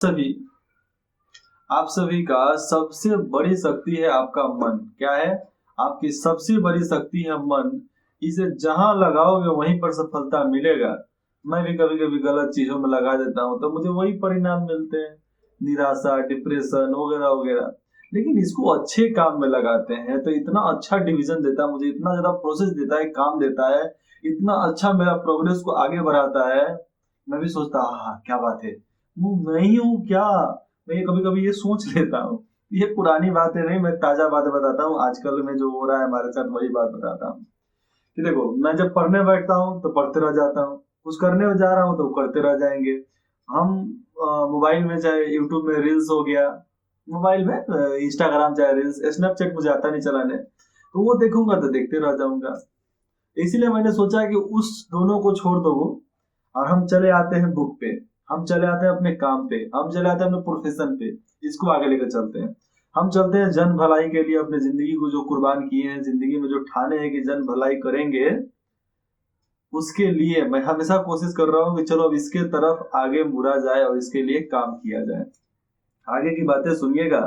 सभी आप सभी का सबसे बड़ी शक्ति है आपका मन। क्या है? आपकी सबसे बड़ी शक्ति है मन। इसे जहां लगाओगे वहीं पर सफलता मिलेगा। मैं भी कभी कभी गलत चीजों में लगा देता हूँ तो मुझे वही परिणाम मिलते हैं, निराशा, डिप्रेशन वगैरह वगैरह। लेकिन इसको अच्छे काम में लगाते हैं तो इतना अच्छा डिवीजन देता है, मुझे इतना ज्यादा प्रोसेस देता है, काम देता है, इतना अच्छा मेरा प्रोग्रेस को आगे बढ़ाता है। मैं भी सोचता हाँ क्या बात है, मैं ही हूँ क्या। मैं कभी कभी ये सोच लेता हूँ। ये पुरानी बातें नहीं, मैं ताजा बातें बताता हूँ, आजकल में जो हो रहा है हमारे साथ वही बात बताता हूँ। कि देखो, मैं जब पढ़ने बैठता हूँ तो पढ़ते रह जाता हूँ, कुछ करने जा रहा हूँ तो करते रह जाएंगे हम। मोबाइल में चाहे यूट्यूब में रील्स हो गया, मोबाइल में इंस्टाग्राम चाहे रील्स, स्नैपचैट मुझे आता नहीं चलाने, तो वो देखूंगा तो देखते रह जाऊंगा। इसीलिए मैंने सोचा कि उस दोनों को छोड़ दो और हम चले आते हैं बुक पे, हम चले आते हैं अपने काम पे, हम चले आते हैं अपने प्रोफेशन पे। इसको आगे लेकर चलते हैं। हम चलते हैं जन भलाई के लिए, अपने जिंदगी को जो कुर्बान किए हैं, जिंदगी में जो ठाने हैं कि जन भलाई करेंगे, उसके लिए मैं हमेशा कोशिश कर रहा हूँ कि चलो अब इसके तरफ आगे मुड़ा जाए और इसके लिए काम किया जाए। आगे की बातें सुनिएगा।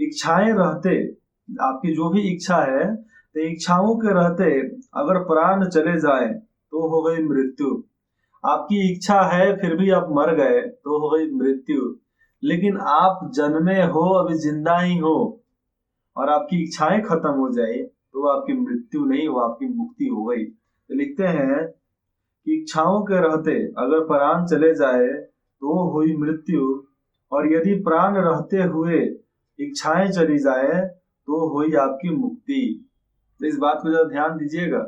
इच्छाएं रहते, आपकी जो भी इच्छा है, तो इच्छाओं के रहते अगर प्राण चले जाए तो हो गई मृत्यु। आपकी इच्छा है फिर भी आप मर गए तो हो गई मृत्यु। लेकिन आप जन्मे हो, अभी जिंदा ही हो, और आपकी इच्छाएं खत्म हो जाए तो वो आपकी मृत्यु नहीं, वो आपकी मुक्ति हो गई। तो लिखते हैं कि इच्छाओं के रहते अगर प्राण चले जाए तो हुई मृत्यु, और यदि प्राण रहते हुए इच्छाएं चली जाए तो हुई आपकी मुक्ति। तो इस बात को जरा ध्यान दीजिएगा,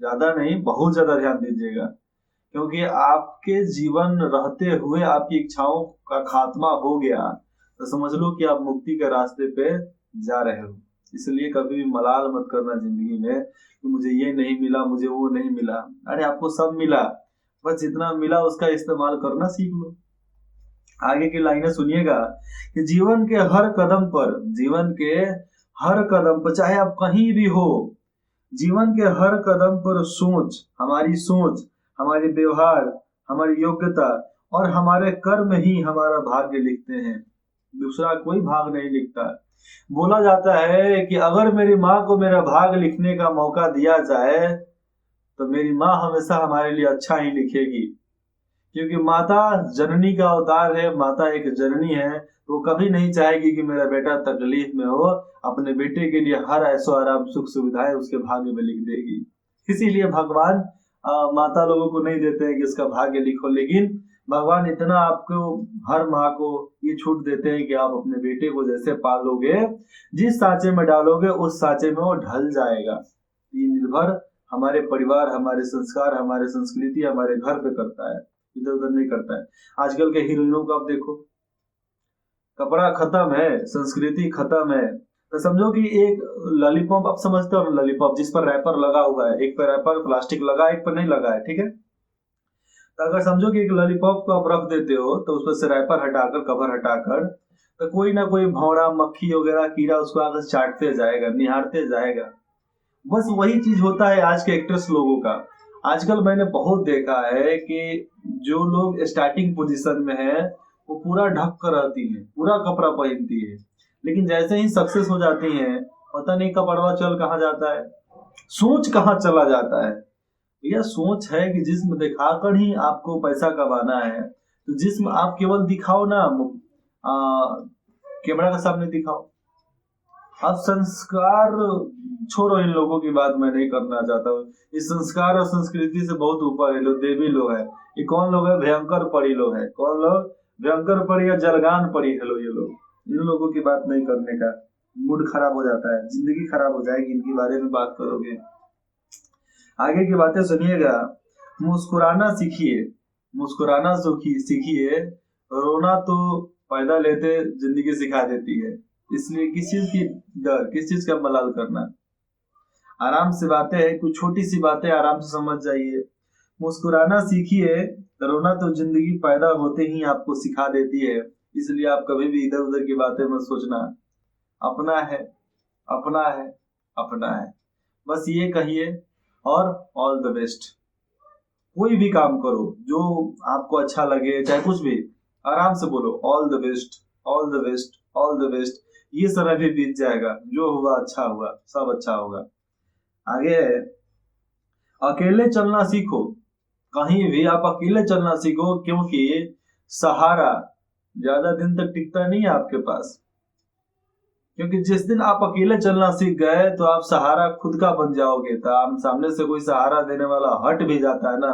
ज्यादा नहीं बहुत ज्यादा ध्यान दीजिएगा, क्योंकि आपके जीवन रहते हुए आपकी इच्छाओं का खात्मा हो गया तो समझ लो कि आप मुक्ति के रास्ते पे जा रहे हो। इसलिए कभी भी मलाल मत करना जिंदगी में कि मुझे ये नहीं मिला, मुझे वो नहीं मिला। अरे आपको सब मिला, बस जितना मिला उसका इस्तेमाल करना सीख लो। आगे की लाइनें सुनिएगा कि जीवन के हर कदम पर, जीवन के हर कदम पर चाहे आप कहीं भी हो, जीवन के हर कदम पर सोच, हमारी व्यवहार, हमारी योग्यता और हमारे कर्म ही हमारा भाग्य लिखते हैं। दूसरा कोई भाग नहीं लिखता। बोला जाता है कि अगर मेरी माँ को मेरा भाग लिखने का मौका दिया जाए तो मेरी माँ हमेशा हमारे लिए अच्छा ही लिखेगी, क्योंकि माता जननी का अवतार है, माता एक जननी है, तो वो कभी नहीं चाहेगी कि मेरा बेटा तकलीफ में हो। अपने बेटे के लिए हर ऐशो आराम सुख सुविधाएं उसके भाग्य में लिख देगी। इसीलिए भगवान माता लोगों को नहीं देते हैं कि इसका भाग्य लिखो, लेकिन भगवान इतना आपको, हर माँ को ये छूट देते हैं कि आप अपने बेटे को जैसे पालोगे, जिस सांचे में डालोगे उस सांचे में वो ढल जाएगा। ये निर्भर हमारे परिवार, हमारे संस्कार, हमारे संस्कृति, हमारे घर पे करता है, इधर उधर नहीं करता है। आजकल के हीरोइनों को आप देखो, कपड़ा खत्म है, संस्कृति खत्म है, तो समझो कि एक लॉलीपॉप, आप समझते हो लॉलीपॉप जिस पर रैपर लगा हुआ है, एक पर रैपर प्लास्टिक लगा है, एक पर नहीं लगा है, ठीक है। तो अगर समझो कि एक लॉलीपॉप को आप रख देते हो तो उसपर से रैपर हटाकर, कवर हटाकर, तो कोई ना कोई भौरा, मक्खी वगैरह, कीड़ा उसको आकर चाटते जाएगा, निहारते जाएगा। बस वही चीज होता है आज के एक्ट्रेस लोगों का। आजकल मैंने बहुत देखा है कि जो लोग स्टार्टिंग पोजीशन में है वो पूरा ढक कर रहती है, पूरा कपड़ा पहनती है, लेकिन जैसे ही सक्सेस हो जाती है पता नहीं कपड़वा चल कहाँ जाता है, सोच कहाँ चला जाता है। यह सोच है कि जिस्म दिखाकर ही आपको पैसा कमाना है, तो जिस्म आप केवल दिखाओ ना, कैमरा के सामने दिखाओ। अब संस्कार छोड़ो, इन लोगों की बात मैं नहीं करना चाहता हूँ। इस संस्कार और संस्कृति से बहुत ऊपर है लोग, देवी लोग है। ये कौन लोग है? भयंकर पड़ी लोग है। कौन लोग? भयंकर पड़ी या जलगान पड़ी है लोग, ये लोग। इन लोगों की बात नहीं करने का, मूड खराब हो जाता है, जिंदगी खराब हो जाएगी इनके बारे में बात करोगे। आगे की बातें सुनिएगा। मुस्कुराना सीखिए, मुस्कुराना सीखिए, रोना तो पैदा लेते जिंदगी सिखा देती है। इसलिए किस चीज की डर, किस चीज का मलाल करना। आराम से बातें हैं, कुछ छोटी सी बातें आराम से समझ जाइए। मुस्कुराना सीखिए, रोना तो जिंदगी पैदा होते ही आपको सिखा देती है। इसलिए आप कभी भी इधर उधर की बातें मत सोचना। अपना है, अपना है, अपना है, बस ये कहिए और ऑल द बेस्ट। कोई भी काम करो जो आपको अच्छा लगे, चाहे कुछ भी, आराम से बोलो, all the best, all the best, all the best. ये समय भी बीत जाएगा, जो हुआ अच्छा हुआ, सब अच्छा होगा। आगे है, अकेले चलना सीखो। कहीं भी आप अकेले चलना सीखो, क्योंकि सहारा ज्यादा दिन तक टिकता नहीं है आपके पास। क्योंकि जिस दिन आप अकेले चलना सीख गए तो आप सहारा खुद का बन जाओगे। तो आप सामने से कोई सहारा देने वाला हट भी जाता है ना,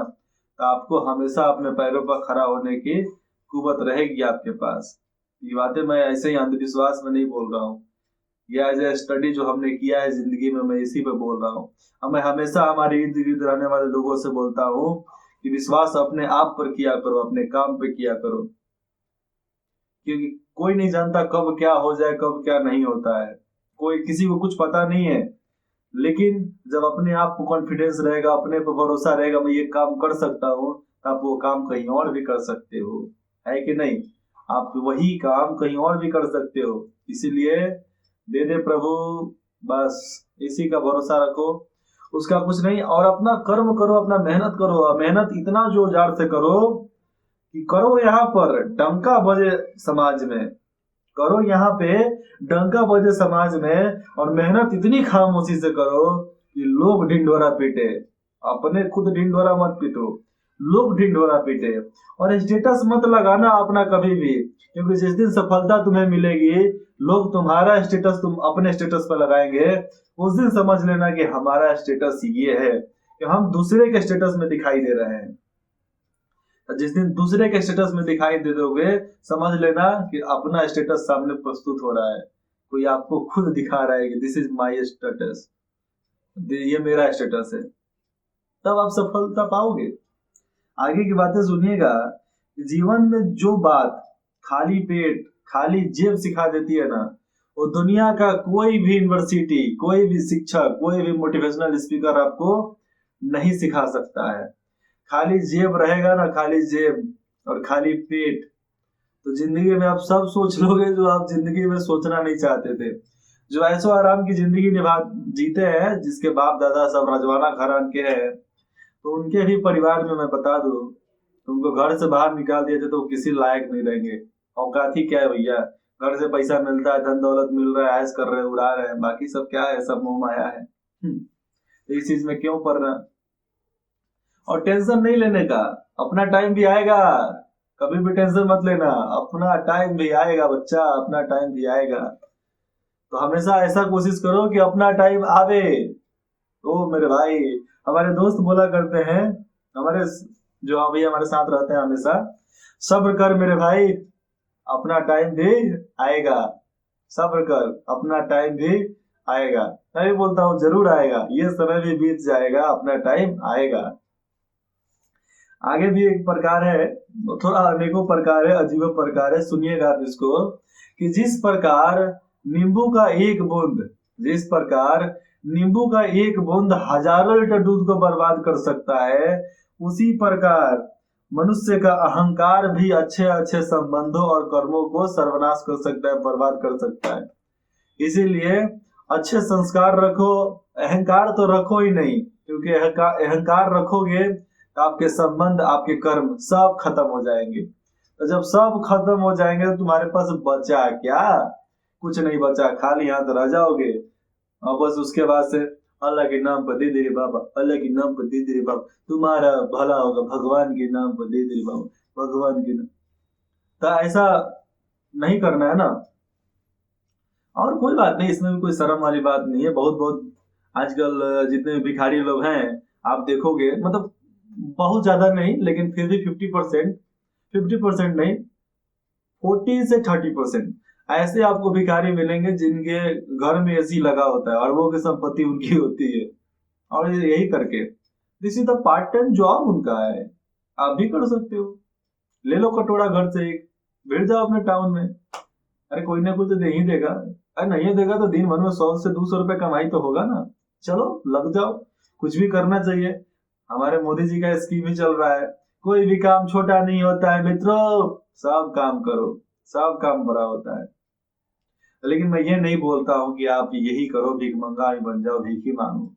तो आपको हमेशा अपने पैरों पर खड़ा होने की कुवत रहेगी आपके पास। ये बातें मैं ऐसे ही अंधविश्वास में नहीं बोल रहा हूँ, ये एज ए स्टडी जो हमने किया है जिंदगी में, मैं इसी पे बोल रहा हूँ। मैं हमेशा हमारे इर्द गिर्द रहने वाले लोगों से बोलता हूँ कि विश्वास अपने आप पर किया करो, अपने काम पे किया करो, क्योंकि कोई नहीं जानता कब क्या हो जाए, कब क्या नहीं होता है। कोई किसी को कुछ पता नहीं है, लेकिन जब अपने आप को कॉन्फिडेंस रहेगा, अपने पर भरोसा रहेगा, मैं ये काम कर सकता हूँ, आप वो काम कहीं और भी कर सकते हो, है कि नहीं? आप वही काम कहीं और भी कर सकते हो। इसीलिए दे दे प्रभु, बस इसी का भरोसा रखो, उसका कुछ नहीं। और अपना कर्म करो, अपना मेहनत करो, मेहनत इतना जोर जार से करो कि करो यहाँ पर डंका बजे समाज में, करो यहाँ पे डंका बजे समाज में, और मेहनत इतनी खामोशी से करो कि लोग ढिंढोरा पीटे। अपने खुद ढिंढोरा मत पीटो, लोग ढिंढोरा पीटे। और स्टेटस मत लगाना अपना कभी भी, क्योंकि जिस दिन सफलता तुम्हें मिलेगी, लोग तुम्हारा स्टेटस तुम अपने स्टेटस पर लगाएंगे, उस दिन समझ लेना कि हमारा स्टेटस ये है कि हम दूसरे के स्टेटस में दिखाई दे रहे हैं। जिस दिन दूसरे के स्टेटस में दिखाई दे दोगे, समझ लेना कि अपना स्टेटस सामने प्रस्तुत हो रहा है, कोई आपको खुद दिखा रहा है कि दिस इज माय स्टेटस, ये मेरा स्टेटस है। तब आप सफलता पाओगे। आगे की बातें सुनिएगा। जीवन में जो बात खाली पेट खाली जेब सिखा देती है ना, वो दुनिया का कोई भी यूनिवर्सिटी, कोई भी शिक्षक, कोई भी मोटिवेशनल स्पीकर आपको नहीं सिखा सकता है। खाली जेब रहेगा ना, खाली जेब और खाली पेट, तो जिंदगी में आप सब सोच लोगे जो आप जिंदगी में सोचना नहीं चाहते थे। जो ऐशो आराम की जिंदगी निभा जीते हैं, जिसके बाप दादा सब रजवाना घरान के हैं, तो उनके भी परिवार में मैं बता दूं, उनको घर से बाहर निकाल दिया जाए तो वो किसी लायक नहीं रहेंगे। औकात ही क्या है भैया, घर से पैसा मिलता है, धन दौलत मिल रहा है, ऐश कर रहे हैं, उड़ा रहे हैं, बाकी सब क्या है, सब मोह माया है। तो इस चीज में क्यों पढ़ना। और टेंशन नहीं लेने का, अपना टाइम भी आएगा, कभी भी टेंशन मत लेना, अपना टाइम भी आएगा बच्चा, अपना टाइम भी आएगा। तो हमेशा ऐसा कोशिश करो कि अपना टाइम आवे। तो मेरे भाई, हमारे दोस्त बोला करते हैं, हमारे जो अभी हमारे साथ रहते हैं हमेशा, सब्र कर मेरे भाई, अपना टाइम भी आएगा, सब्र कर, अपना टाइम भी आएगा। मैं भी बोलता हूँ जरूर आएगा, ये समय भी बीत जाएगा, अपना टाइम आएगा। आगे भी एक प्रकार है, थोड़ा अनेकों प्रकार है, अजीबो प्रकार है, सुनिएगा आप इसको, कि जिस प्रकार नींबू का एक बूंद, जिस प्रकार नींबू का एक बूंद हजारों लीटर दूध को बर्बाद कर सकता है, उसी प्रकार मनुष्य का अहंकार भी अच्छे अच्छे संबंधों और कर्मों को सर्वनाश कर सकता है, बर्बाद कर सकता है। इसीलिए अच्छे संस्कार रखो, अहंकार तो रखो ही नहीं, क्योंकि अहंकार रखोगे तो आपके संबंध, आपके कर्म सब खत्म हो जाएंगे। तो जब सब खत्म हो जाएंगे तो तुम्हारे पास बचा क्या? कुछ नहीं बचा, खाली हाथ रह जाओगे। और बस उसके बाद से अल्लाह के नाम पर दे दे रे बाबा, अल्लाह के नाम पर दे दे रे बाबा, तुम्हारा भला होगा, भगवान के नाम पर दे दे रे बाबा, भगवान के नाम। तो ऐसा नहीं करना है ना। और कोई बात नहीं, इसमें भी कोई शर्म वाली बात नहीं है। बहुत बहुत आजकल जितने भिखारी लोग हैं आप देखोगे, मतलब बहुत ज्यादा नहीं, लेकिन फिर भी 50%, 50% नहीं, 40 से 30% ऐसे आपको भिखारी मिलेंगे जिनके घर में एसी लगा होता है, अरबों की संपत्ति उनकी होती है, और यही करके this is the part time job उनका है। आप भी कर सकते हो, ले लो कटोरा घर से एक, बैठ जाओ अपने टाउन में, अरे कोई ना कोई तो दे ही देगा। अरे नहीं देगा तो दिन भर में 100 से 200 रुपए कमाई तो होगा ना। चलो लग जाओ, कुछ भी करना चाहिए। हमारे मोदी जी का स्कीम ही चल रहा है, कोई भी काम छोटा नहीं होता है मित्रों, सब काम करो, सब काम बड़ा होता है। लेकिन मैं ये नहीं बोलता हूँ कि आप यही करो, भीख मंगा ही बन जाओ, भीख ही मांगो।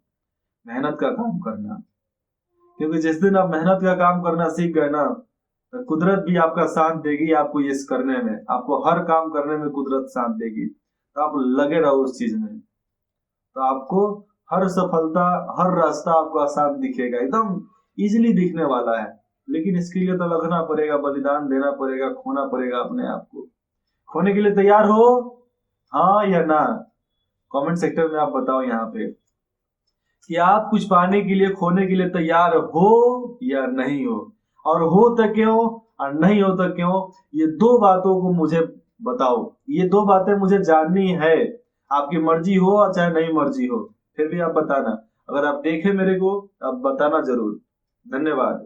मेहनत का काम करना, क्योंकि जिस दिन आप मेहनत का काम करना सीख गए ना, तो कुदरत भी आपका साथ देगी आपको ये करने में, आपको हर काम करने में कुदरत साथ देगी, तो आप लगे रहो उस चीज में, तो आपको हर सफलता, हर रास्ता आपको आसान दिखेगा, एकदम इजीली दिखने वाला है। लेकिन इसके लिए तो लगना पड़ेगा, बलिदान देना पड़ेगा, खोना पड़ेगा अपने आप को। खोने के लिए तैयार हो, हाँ या ना? कमेंट सेक्टर में आप बताओ यहाँ पे कि आप कुछ पाने के लिए, खोने के लिए तैयार हो या नहीं हो, और हो तो क्यों और नहीं हो तो क्यों। ये दो बातों को मुझे बताओ, ये दो बातें मुझे जाननी है। आपकी मर्जी हो और चाहे नहीं मर्जी हो, फिर भी आप बताना। अगर आप देखे मेरे को, आप बताना जरूर। धन्यवाद।